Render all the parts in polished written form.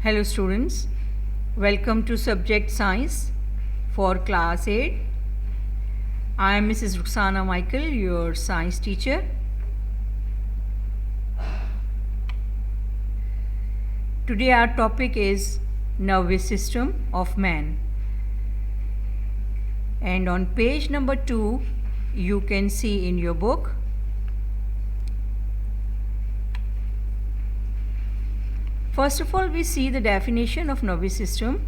Hello students, welcome to Subject Science for Class 8. I am Mrs. Ruxana Michael, your science teacher. Today our topic is nervous system of man. And on page number 2, you can see in your book first of all, we see the definition of nervous system.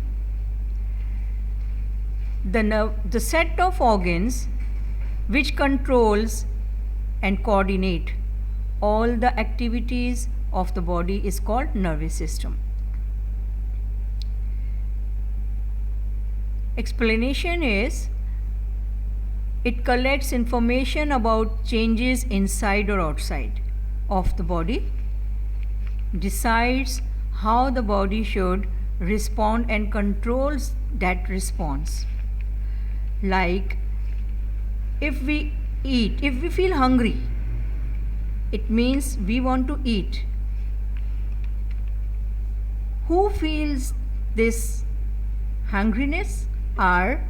The set of organs which controls and coordinate all the activities of the body is called nervous system. Explanation is it collects information about changes inside or outside of the body, decides how the body should respond and controls that response. Like if we feel hungry, it means we want to eat. Who feels this hungriness? Our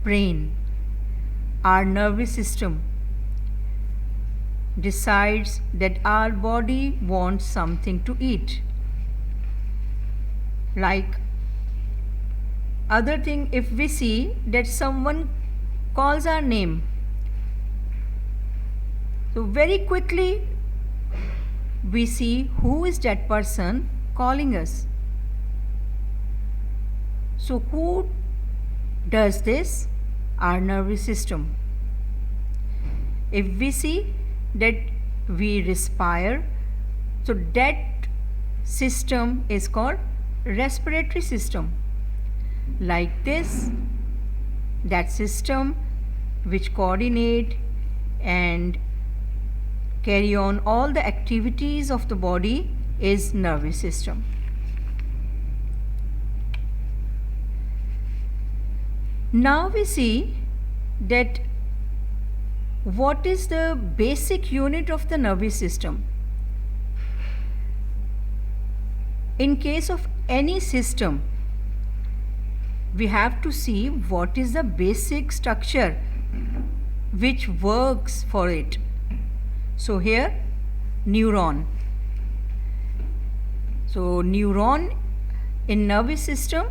brain, our nervous system decides that our body wants something to eat. Like other thing, if we see that someone calls our name, so very quickly we see who is that person calling us. So who does this? Our nervous system. If we see that we respire, so that system is called respiratory system. Like this, that system which coordinate and carry on all the activities of the body is nervous system. Now we see that what is the basic unit of the nervous system. In case of any system, we have to see what is the basic structure which works for it. So here, neuron. So neuron in nervous system,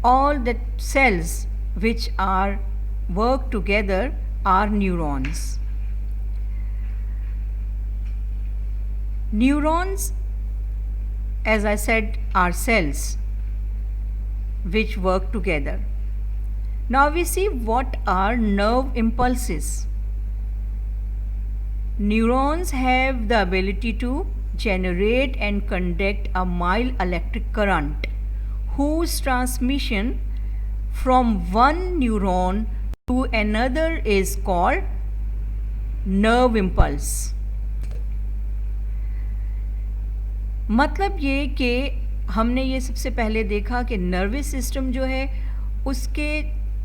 all the cells which are work together are neurons. Neurons, as I said, are cells which work together. Now we see what are nerve impulses. Neurons have the ability to generate and conduct a mild electric current whose transmission from one neuron to another is called nerve impulse. मतलब ये कि हमने ये सबसे पहले देखा कि nervous system जो है उसके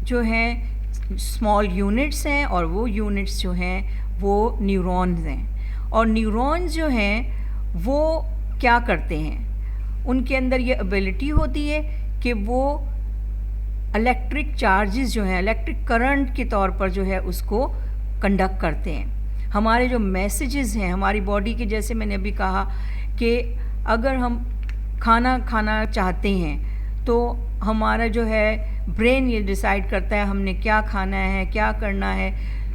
जो हैं स्मॉल यूनिट्स हैं और वो यूनिट्स जो हैं वो न्यूरॉन्स हैं और न्यूरॉन्स जो हैं वो क्या करते हैं, उनके अंदर ये एबिलिटी होती है कि वो इलेक्ट्रिक चार्जेस जो हैं इलेक्ट्रिक करंट के तौर पर जो है उसको कंडक्ट करते हैं. हमारे जो मैसेजेस हैं हमारी बॉडी के, जैसे मैंने अभी कहा कि अगर हम खाना खाना चाहते हैं तो हमारा जो है ब्रेन ये डिसाइड करता है हमने क्या खाना है, क्या करना है.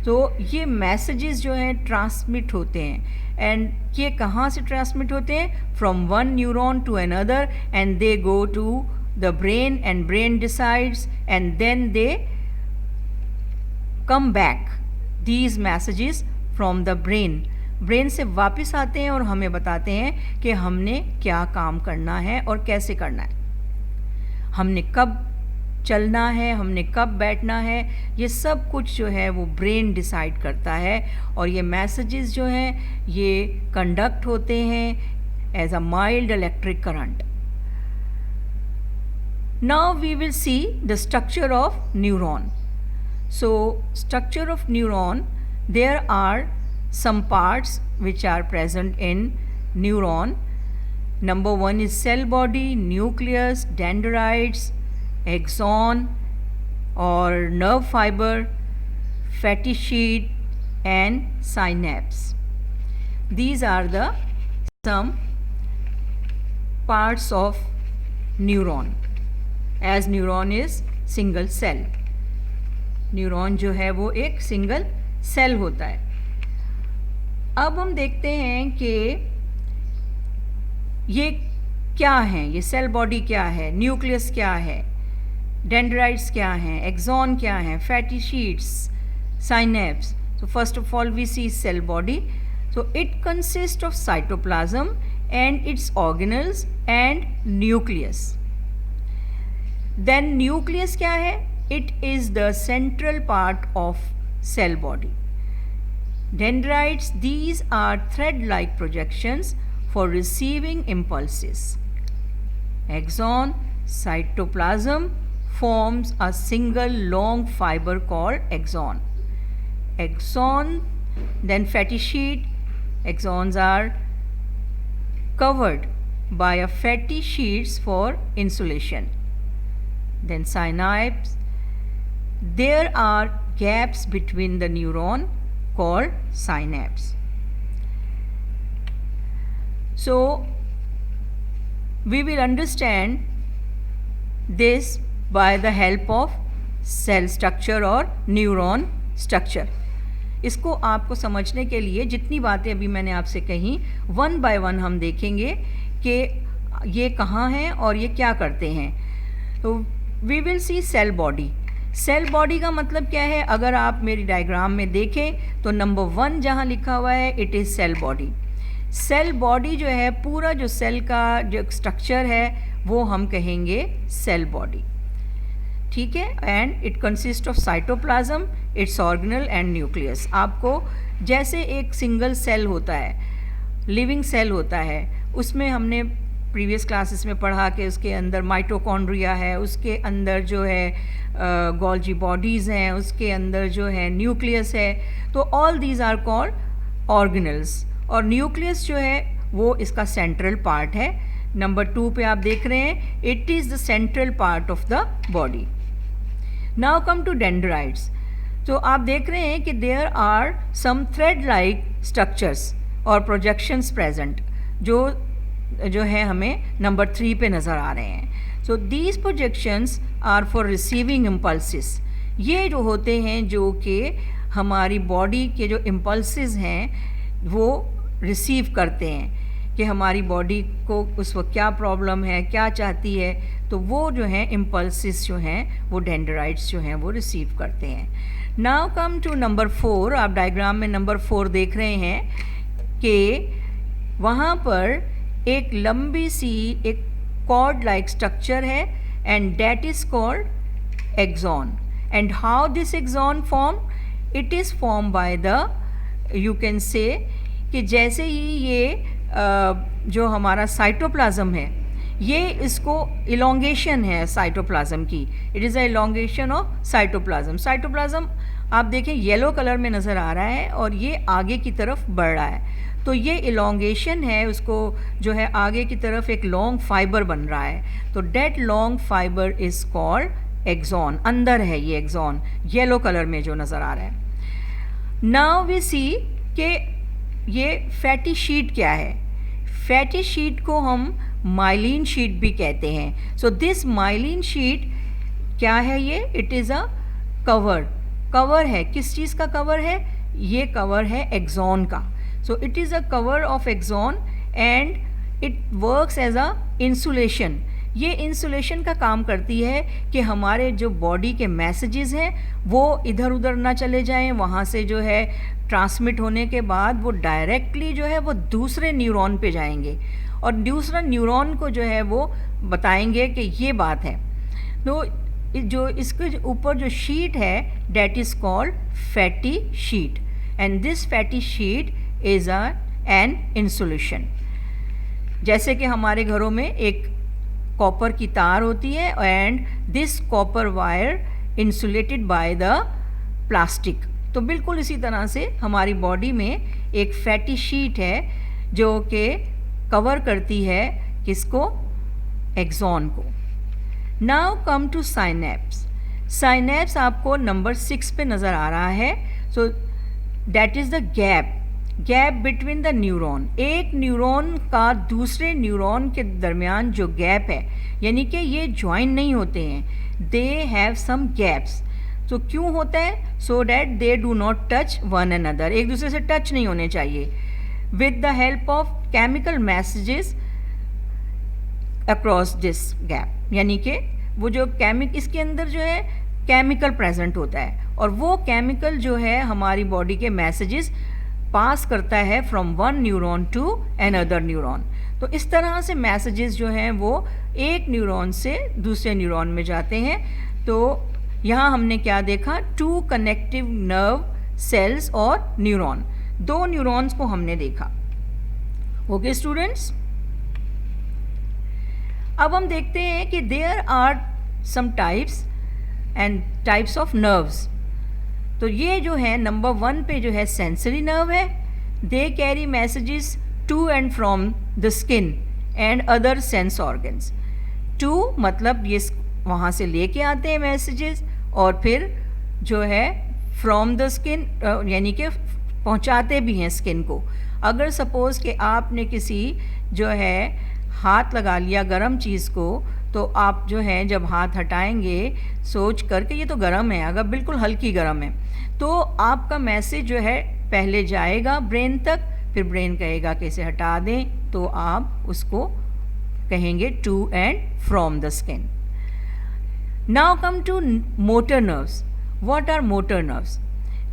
तो ये मैसेजेस जो हैं ट्रांसमिट होते हैं एंड ये कहाँ से ट्रांसमिट होते हैं? From one neuron to another and they go to the brain and brain decides and then they come back these messages from the brain से वापस आते हैं और हमें बताते हैं कि हमने क्या काम करना है और कैसे करना है, हमने कब चलना है, हमने कब बैठना है. ये सब कुछ जो है वो ब्रेन डिसाइड करता है और ये मैसेजेस जो हैं ये कंडक्ट होते हैं as a mild electric current. Now we will see the structure of neuron. So structure of neuron, there are some parts which are present in neuron Number 1 is cell body, nucleus, dendrites, axon or nerve fiber, fatty sheet and synapse. These are the some parts of neuron, as neuron is single cell. Neuron जो है वो एक single cell होता है. अब हम देखते हैं कि ये क्या हैं, ये सेल बॉडी क्या है, न्यूक्लियस क्या है, डेंड्राइट्स क्या हैं, एक्सॉन क्या हैं, fatty sheets, synapse. So first of all we see cell body. So it consists of cytoplasm and its organelles and nucleus. Then nucleus क्या है? It is the central part of cell body. Dendrites, these are thread-like projections for receiving impulses. Axon, cytoplasm forms a single long fiber called axon. Axon, then fatty sheet. Axons are covered by a fatty sheets for insulation. Then synapse. There are gaps between the neuron called synapse. So we will understand this by the help of cell structure और neuron structure. इसको आपको समझने के लिए जितनी बातें अभी मैंने आपसे कही, वन बाय वन हम देखेंगे कि ये कहाँ हैं और ये क्या करते हैं. तो we will see cell body. Cell body का मतलब क्या है? अगर आप मेरी डायग्राम में देखें तो नंबर 1 जहाँ लिखा हुआ है it is cell body. Cell body जो है, पूरा जो सेल का जो स्ट्रक्चर है वो हम कहेंगे सेल बॉडी. ठीक है. And it consist of cytoplasm, its organelle and nucleus. आपको जैसे एक सिंगल सेल होता है, लिविंग सेल होता है, उसमें हमने प्रीवियस क्लासेस में पढ़ा कि उसके अंदर माइटोकॉन्ड्रिया है, उसके अंदर जो है गोल्जी बॉडीज़ हैं, उसके अंदर जो है न्यूक्लियस है. तो all these are called organelles. और न्यूक्लियस जो है वो इसका सेंट्रल पार्ट है. नंबर 2 पे आप देख रहे हैं, it is the central part of the body. Now come to dendrites. तो आप देख रहे हैं कि there are some thread like structures और प्रोजेक्शंस प्रेजेंट, जो है हमें नंबर 3 पे नज़र आ रहे हैं. So these projections are for receiving impulses. ये जो होते हैं जो कि हमारी बॉडी के जो इम्पल्सिस हैं वो रिसीव करते हैं कि हमारी बॉडी को उस वक्त क्या प्रॉब्लम है, क्या चाहती है. तो वो जो हैं इम्पल्सिस जो हैं वो डेंड्राइट्स जो हैं वो रिसीव करते हैं. Now come to number 4. आप डायग्राम में नंबर 4 देख रहे हैं कि वहाँ पर एक लंबी सी एक कॉर्ड लाइक स्ट्रक्चर है and that is called axon. And how this axon form? It is form by the, you can say कि जैसे ही ये जो हमारा साइटोप्लाज्म है, ये इसको इलोंगेशन है साइटोप्लाज्म की. It is a elongation of cytoplasm. Cytoplasm आप देखें येलो कलर में नज़र आ रहा है और ये आगे की तरफ बढ़ रहा है. तो ये इलोंगेशन है, उसको जो है आगे की तरफ एक लॉन्ग फाइबर बन रहा है. तो that long fibre is called axon. अंदर है ये एक्सॉन, येलो कलर में जो नज़र आ रहा है. नाउ वी सी कि ये फैटी शीट क्या है. फैटी शीट को हम माइलिन शीट भी कहते हैं. सो दिस माइलिन शीट क्या है? ये इट इज़ अ कवर है. किस चीज़ का कवर है? ये कवर है एक्सॉन का. So it is a cover of axon and it works as a insulation. ये इंसुलेशन का काम करती है कि हमारे जो बॉडी के मैसेजेस हैं वो इधर उधर ना चले जाएं. वहाँ से जो है ट्रांसमिट होने के बाद वो डायरेक्टली जो है वो दूसरे न्यूरॉन पे जाएंगे और दूसरा न्यूरॉन को जो है वो बताएंगे कि ये बात है. तो जो इसके ऊपर जो शीट है that is called fatty sheath and this fatty sheath is an insulation. जैसे कि हमारे घरों में एक कॉपर की तार होती है and this copper wire insulated by the plastic. तो बिल्कुल इसी तरह से हमारी बॉडी में एक फैटी शीट है जो कि कवर करती है किसको? एक्सॉन को। Now come to synapse. Synapse आपको नंबर 6 पे नज़र आ रहा है। So that is the gap between the neuron. एक न्यूरॉन का दूसरे न्यूरॉन के दरमियान जो गैप है, यानी कि ये ज्वाइन नहीं होते हैं, दे हैव सम गैप्स। तो क्यों होता है? सो that they do not touch one another, एक दूसरे से टच नहीं होने चाहिए। With the help of chemical messages across this gap, यानी कि वो जो इसके अंदर जो है केमिकल प्रेजेंट होता है, और वो केमिकल जो है हमारी बॉडी के मैसेजेस पास करता है from one neuron to another neuron. तो इस तरह से मैसेजेस जो हैं वो एक न्यूरॉन से दूसरे न्यूरॉन में जाते हैं। तो यहाँ हमने क्या देखा? 2 कनेक्टिव नर्व सेल्स और न्यूरॉन, 2 न्यूरॉन्स को हमने देखा। ओके स्टूडेंट्स, अब हम देखते हैं कि there are some types of nerves. तो ये जो है नंबर 1 पे जो है सेंसरी नर्व है। They carry messages to and from the skin and other sense organs. टू मतलब ये वहाँ से लेके आते हैं मैसेजेस, और फिर जो है फ्रॉम द स्किन यानी कि पहुँचाते भी हैं स्किन को। अगर सपोज़ कि आपने किसी जो है हाथ लगा लिया गर्म चीज़ को, तो आप जो है जब हाथ हटाएंगे सोच करके ये तो गर्म है, अगर बिल्कुल हल्की गर्म है तो आपका मैसेज जो है पहले जाएगा ब्रेन तक, फिर ब्रेन कहेगा कि इसे हटा दें, तो आप उसको कहेंगे to and from the skin. Now come to motor nerves. What are motor nerves?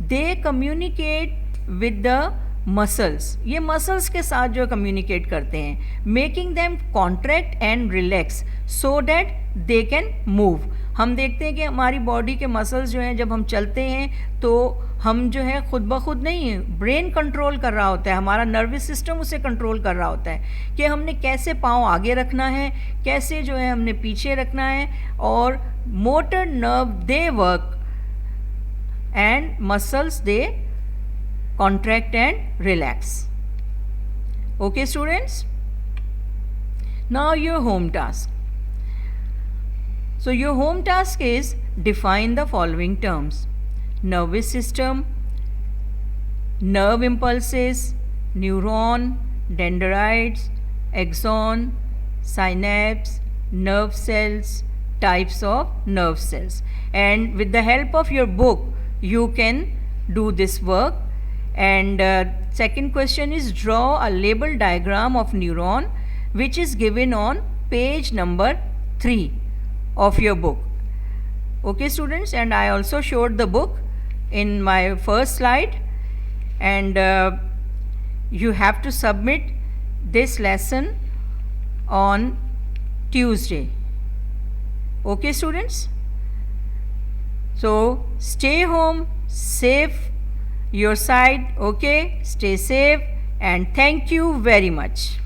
They communicate with the muscles. ये मसल्स के साथ जो कम्युनिकेट करते हैं, making them contract and relax so that they can move. हम देखते हैं कि हमारी बॉडी के मसल्स जो हैं जब हम चलते हैं तो हम जो है खुद ब खुद नहीं, ब्रेन कंट्रोल कर रहा होता है, हमारा नर्वस सिस्टम उसे कंट्रोल कर रहा होता है कि हमने कैसे पाँव आगे रखना है, कैसे जो है हमने पीछे रखना है। और motor nerve they work and muscles they contract and relax. Okay students, now your home task. So your home task is define the following terms: nervous system, nerve impulses, neuron, dendrites, axon, synapse, nerve cells, types of nerve cells. And with the help of your book you can do this work. And second question is draw a label diagram of neuron which is given on page number 3 of your book. Okay students, and I also showed the book in my first slide, and you have to submit this lesson on Tuesday. Okay students, so stay home, safe your side, okay, stay safe, and thank you very much.